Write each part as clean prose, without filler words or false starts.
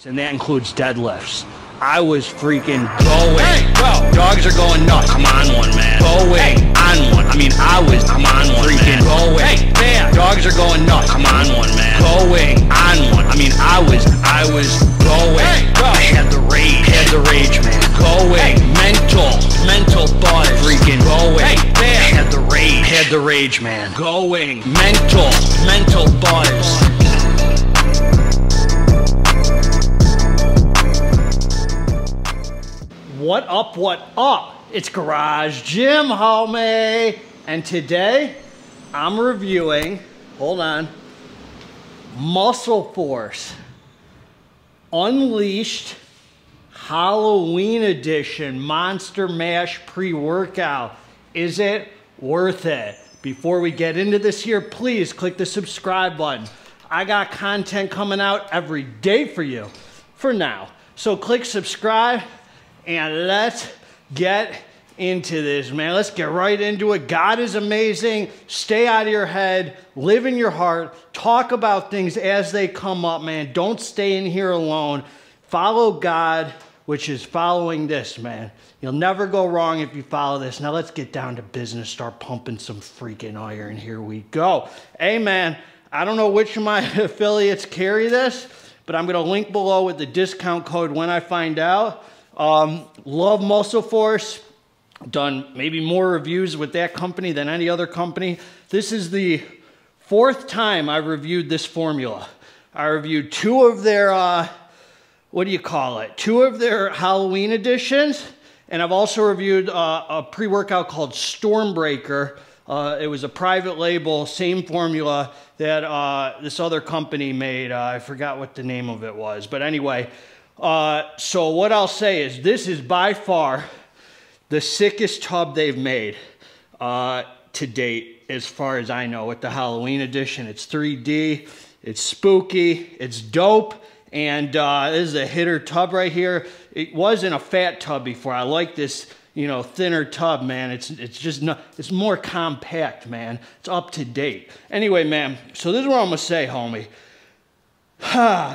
And that includes deadlifts. I was freaking going. Hey, bro. Dogs are going nuts. I'm on one, man. Going on one. I mean, I'm on one, freaking man. Going. Hey, man. Dogs are going nuts. I'm on one, man. Going on one. I mean, I was going. Hey, bro. I had the rage, man. Going. Mental thought. Freaking going. Hey, man. Had the rage, man. Going. Mental thoughts. What up? It's Garage Gym, homie. And today, I'm reviewing, hold on, MuscleForce Unleashed Halloween Edition Monster Mash Pre-Workout. Is it worth it? Before we get into this here, please click the subscribe button. I got content coming out every day for you, for now. So click subscribe. And let's get into this, man. Let's get right into it. God is amazing. Stay out of your head. Live in your heart. Talk about things as they come up, man. Don't stay in here alone. Follow God, which is following this, man. You'll never go wrong if you follow this. Now let's get down to business. Start pumping some freaking iron. Here we go. Hey, man, I don't know which of my affiliates carry this, but I'm going to link below with the discount code when I find out. Love MuscleForce. Done maybe more reviews with that company than any other company. This is the 4th time I've reviewed this formula. I reviewed 2 of their, what do you call it? 2 of their Halloween editions. And I've also reviewed a pre-workout called Stormbreaker. It was a private label, same formula that this other company made. I forgot what the name of it was. But anyway, so what I'll say is this is by far the sickest tub they've made to date, as far as I know, with the Halloween edition. It's 3D, it's spooky, it's dope, and this is a hitter tub right here. It wasn't a fat tub before. I like this, you know, thinner tub, man. It's just not, it's more compact, man. It's up to date. Anyway, man, so this is what I'm gonna say, homie.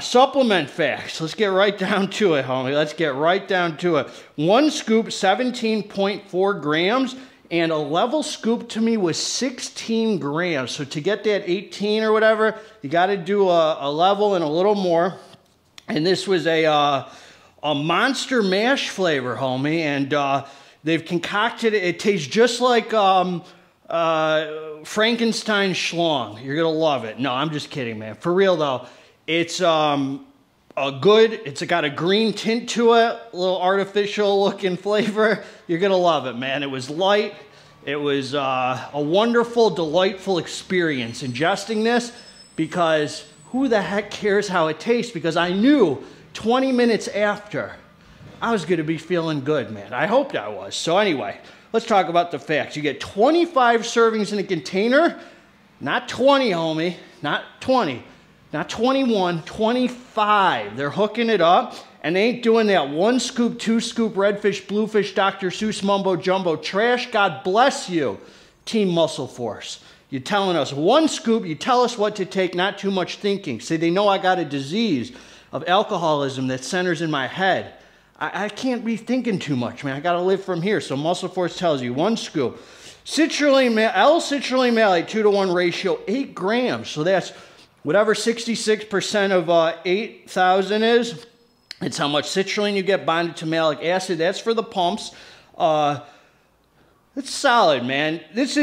Supplement facts. Let's get right down to it, homie. Let's get right down to it. 1 scoop, 17.4 grams, and a level scoop to me was 16 grams. So to get that 18 or whatever, you got to do a level and a little more. And this was a monster mash flavor, homie. And they've concocted it. It tastes just like Frankenstein schlong. You're gonna love it. No, I'm just kidding, man. For real though. It's got a green tint to it, a little artificial looking flavor. You're gonna love it, man. It was light. It was a wonderful, delightful experience ingesting this, because who the heck cares how it tastes? Because I knew 20 minutes after I was gonna be feeling good, man. I hoped I was. So anyway, let's talk about the facts. You get 25 servings in a container, not 20, homie, not 20. Not 21, 25. They're hooking it up, and they ain't doing that 1 scoop, 2 scoop, redfish, bluefish, Dr. Seuss, mumbo jumbo trash. God bless you, Team MuscleForce. You're telling us 1 scoop, you tell us what to take, not too much thinking. See, they know I got a disease of alcoholism that centers in my head. I can't be thinking too much, man. I got to live from here. So MuscleForce tells you 1 scoop. Citrulline, L-citrulline malate, 2-to-1 ratio, 8 grams. So that's whatever 66% of 8,000 is, it's how much citrulline you get bonded to malic acid. That's for the pumps. It's solid, man.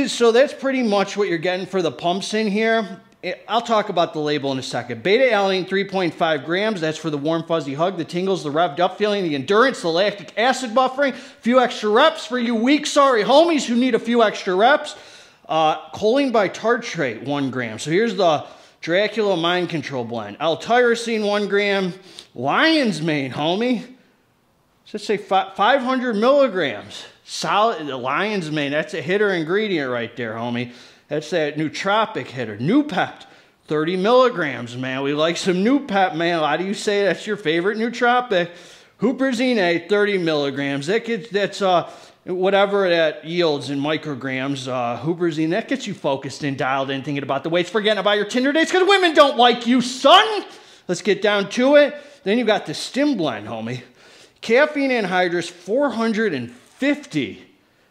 So that's pretty much what you're getting for the pumps in here. I'll talk about the label in a second. Beta-alanine, 3.5 grams. That's for the warm, fuzzy hug, the tingles, the revved up feeling, the endurance, the lactic acid buffering. A few extra reps for you weak, sorry homies who need a few extra reps. Choline bitartrate, 1 gram. So here's the Dracula Mind Control Blend. L-tyrosine, 1 gram. Lion's Mane, homie. Let's say 500 milligrams. Solid, the Lion's Mane, that's a hitter ingredient right there, homie. That's that nootropic hitter. Noopept, 30 milligrams, man. We like some Noopept, man. Why do you say that's your favorite nootropic? Huperzine, 30 milligrams. That's whatever that yields in micrograms, Huperzine, that gets you focused and dialed in, thinking about the weights, forgetting about your Tinder dates, because women don't like you, son. Let's get down to it. Then you got the Stim Blend, homie. Caffeine anhydrous, 450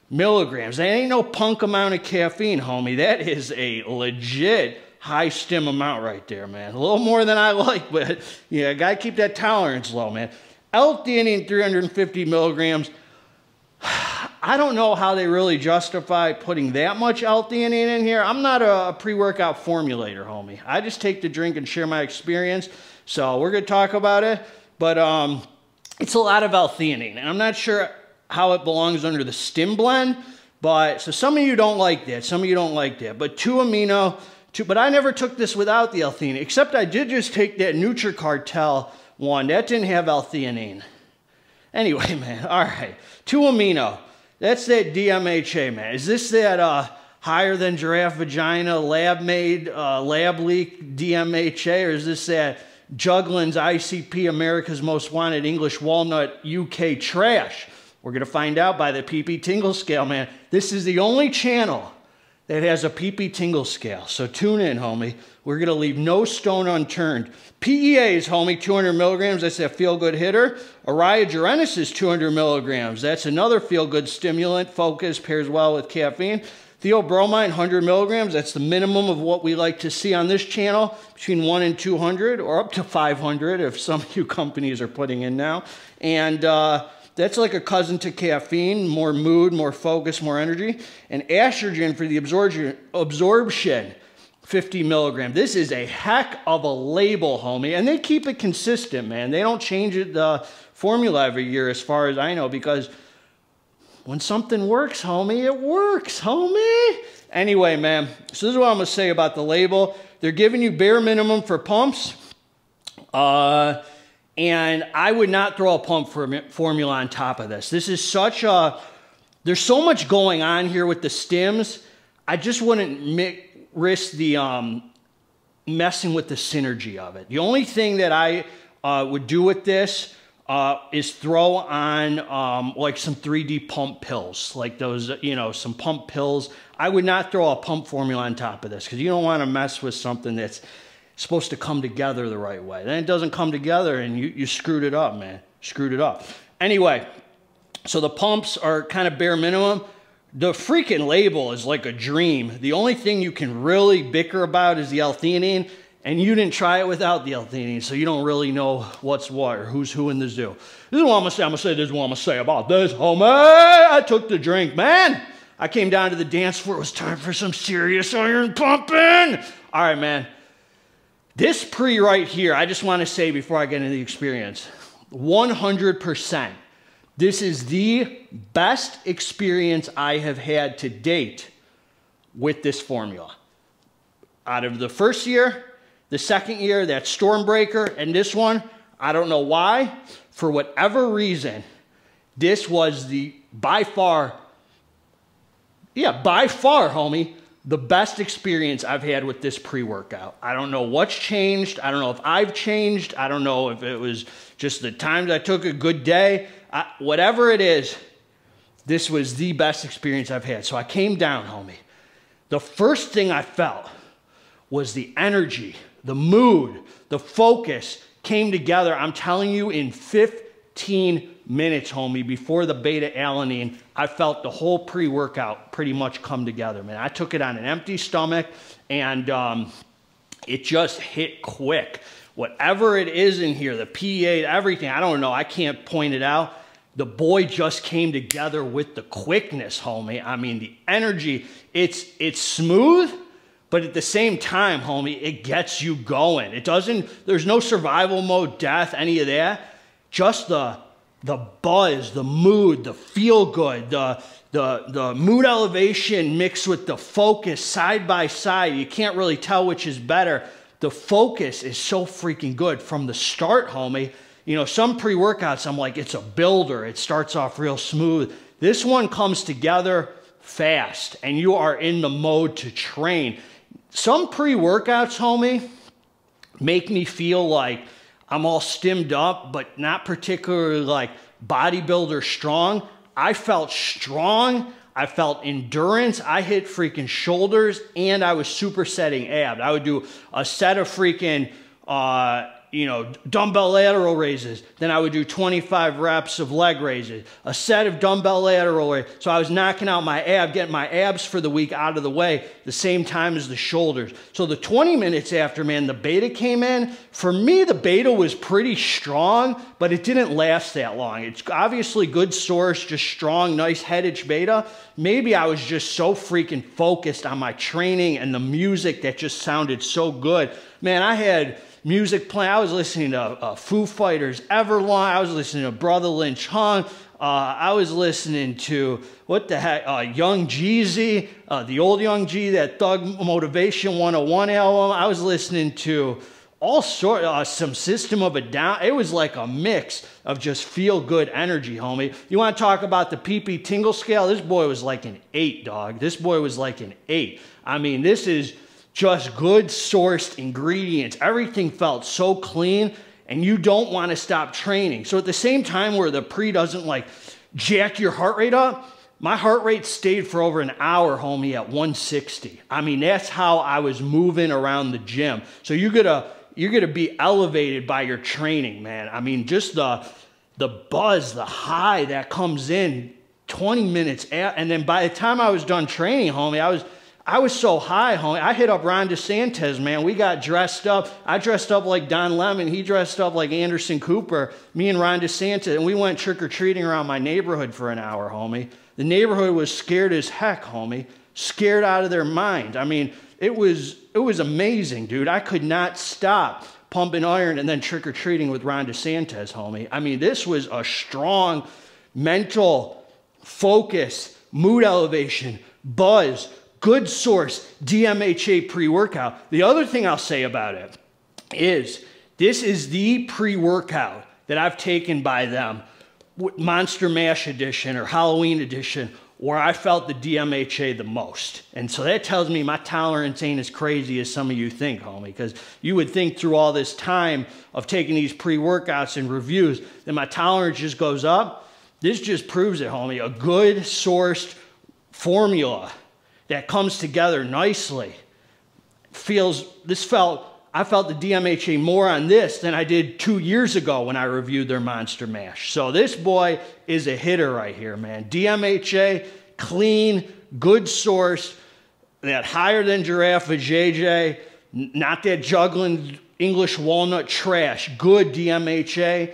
milligrams. That ain't no punk amount of caffeine, homie. That is a legit high stim amount right there, man. A little more than I like, but yeah, gotta keep that tolerance low, man. L-theanine, 350 milligrams. I don't know how they really justify putting that much L-theanine in here. I'm not a pre-workout formulator, homie. I just take the drink and share my experience. So we're gonna talk about it, but it's a lot of L-theanine, and I'm not sure how it belongs under the Stim Blend, but so some of you don't like that, some of you don't like that, but 2-amino, but I never took this without the L-theanine, except I did just take that NutriCartel one. That didn't have L-theanine. Anyway, man, all right, 2-amino, that's that DMHA, man. Is this that higher than giraffe vagina, lab-made, lab-leak DMHA, or is this that Juglin's ICP, America's Most Wanted English Walnut UK trash? We're going to find out by the PP Tingle Scale, man. This is the only channel that has a PP Tingle Scale. So tune in, homie. We're going to leave no stone unturned. PEAs, homie, 200 milligrams. That's that feel-good hitter. Araya Gerenis is 200 milligrams. That's another feel-good stimulant. Focus, pairs well with caffeine. Theobromine, 100 milligrams. That's the minimum of what we like to see on this channel, between 1 and 200, or up to 500 if some of you companies are putting in now. And that's like a cousin to caffeine, more mood, more focus, more energy. And estrogen for the absorption, 50 milligrams. This is a heck of a label, homie. And they keep it consistent, man. They don't change it, the formula every year as far as I know, because when something works, homie, it works, homie. Anyway, man, so this is what I'm going to say about the label. They're giving you bare minimum for pumps. And I would not throw a pump formula on top of this. This is such a, there's so much going on here with the stims. I just wouldn't risk the messing with the synergy of it. The only thing that I would do with this is throw on like some 3D pump pills, like those, you know, some pump pills. I would not throw a pump formula on top of this because you don't want to mess with something that's supposed to come together the right way. Then it doesn't come together and you screwed it up, man. Screwed it up. Anyway, so the pumps are kind of bare minimum. The freaking label is like a dream. The only thing you can really bicker about is the L-theanine, and you didn't try it without the L-theanine, so you don't really know what's what or who's who in the zoo. This is what I'm gonna say. I'm gonna say this is what I'm gonna say about this, homie. I took the drink, man. I came down to the dance floor. It was time for some serious iron pumping. All right, man. This pre right here, I just want to say before I get into the experience, 100%. This is the best experience I have had to date with this formula. Out of the first year, the second year, that Stormbreaker, and this one, I don't know why, for whatever reason, this was the, by far, homie, the best experience I've had with this pre-workout. I don't know what's changed. I don't know if I've changed. I don't know if it was just the times I took a good day. Whatever it is, this was the best experience I've had. So I came down, homie. The first thing I felt was the energy, the mood, the focus came together. I'm telling you, in 15 minutes, homie, before the beta-alanine, I felt the whole pre-workout pretty much come together, man. I took it on an empty stomach, and it just hit quick. Whatever it is in here, the PA, everything, I don't know, I can't point it out. The boy just came together with the quickness, homie. I mean, the energy, it's smooth, but at the same time, homie, it gets you going. It doesn't, there's no survival mode, death, any of that. Just the buzz, the mood, the feel good, the mood elevation mixed with the focus side by side. You can't really tell which is better. The focus is so freaking good from the start, homie. You know, some pre-workouts, I'm like, it's a builder. It starts off real smooth. This one comes together fast, and you are in the mode to train. Some pre-workouts, homie, make me feel like I'm all stimmed up, but not particularly like bodybuilder strong. I felt strong. I felt endurance. I hit freaking shoulders, and I was supersetting abs. I would do a set of freaking you know, dumbbell lateral raises. Then I would do 25 reps of leg raises, a set of dumbbell lateral raises. So I was knocking out my ab, getting my abs for the week out of the way the same time as the shoulders. So the 20 minutes after, man, the beta came in. For me, the beta was pretty strong, but it didn't last that long. It's obviously good source, just strong, nice headage beta. Maybe I was just so freaking focused on my training and the music that just sounded so good. Man, I had music playing. I was listening to Foo Fighters, Everlong. I was listening to Brother Lynch Hung. I was listening to, what the heck, Young Jeezy, the old Young G, that Thug Motivation 101 album. I was listening to all sorts, some System of a Down. It was like a mix of just feel-good energy, homie. You want to talk about the PP tingle scale? This boy was like an 8, dog. This boy was like an 8. I mean, this is just good sourced ingredients. Everything felt so clean, and you don't want to stop training. So at the same time where the pre doesn't like jack your heart rate up, my heart rate stayed for over an hour, homie, at 160. I mean, that's how I was moving around the gym. So you're gonna be elevated by your training, man. I mean, just the buzz, the high that comes in 20 minutes and then by the time I was done training, homie, I was so high, homie. I hit up Ron DeSantis, man. We got dressed up. I dressed up like Don Lemon. He dressed up like Anderson Cooper. Me and Ron DeSantis, and we went trick-or-treating around my neighborhood for an hour, homie. The neighborhood was scared as heck, homie. Scared out of their mind. I mean, it was amazing, dude. I could not stop pumping iron and then trick-or-treating with Ron DeSantis, homie. I mean, this was a strong mental focus, mood elevation, buzz, good source, DMHA pre-workout. The other thing I'll say about it is this is the pre-workout that I've taken by them, Monster Mash edition or Halloween edition, where I felt the DMHA the most. And so that tells me my tolerance ain't as crazy as some of you think, homie, because you would think through all this time of taking these pre-workouts and reviews that my tolerance just goes up. This just proves it, homie. A good sourced formula that comes together nicely. I felt the DMHA more on this than I did 2 years ago when I reviewed their Monster Mash. So this boy is a hitter right here, man. DMHA, clean, good source, that higher than giraffe vajayjay, not that juggling English walnut trash. Good DMHA,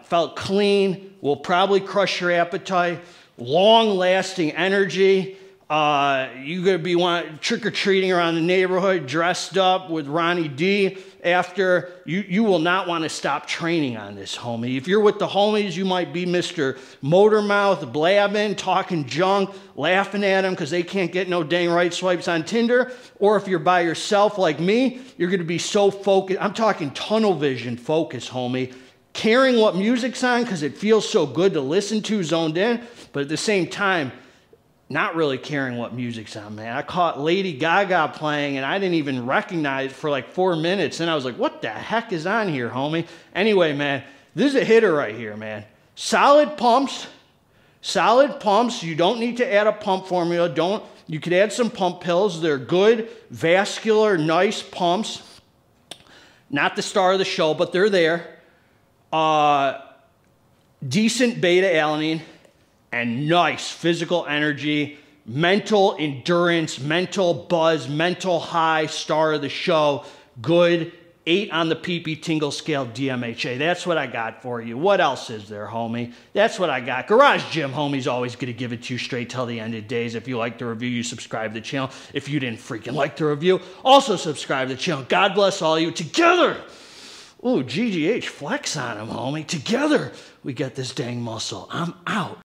felt clean, will probably crush your appetite, long-lasting energy. You're going to be trick-or-treating around the neighborhood, dressed up with Ronnie D. After, you will not want to stop training on this, homie. If you're with the homies, you might be Mr. Motormouth, blabbing, talking junk, laughing at them because they can't get no dang right swipes on Tinder. Or if you're by yourself like me, you're going to be so focused. I'm talking tunnel vision focus, homie. Caring what music's on because it feels so good to listen to, zoned in. But at the same time, not really caring what music's on, man. I caught Lady Gaga playing, and I didn't even recognize it for like 4 minutes. And I was like, what the heck is on here, homie? Anyway, man, this is a hitter right here, man. Solid pumps. Solid pumps. You don't need to add a pump formula. You could add some pump pills. They're good, vascular, nice pumps. Not the star of the show, but they're there. Decent beta-alanine. And nice physical energy, mental endurance, mental buzz, mental high, star of the show, good, 8 on the PP tingle scale DMHA. That's what I got for you. What else is there, homie? That's what I got. Garage Gym Homie's always going to give it to you straight till the end of days. If you like the review, you subscribe to the channel. If you didn't freaking like the review, also subscribe to the channel. God bless all you. Together, ooh, GGH flex on him, homie. Together, we get this dang muscle. I'm out.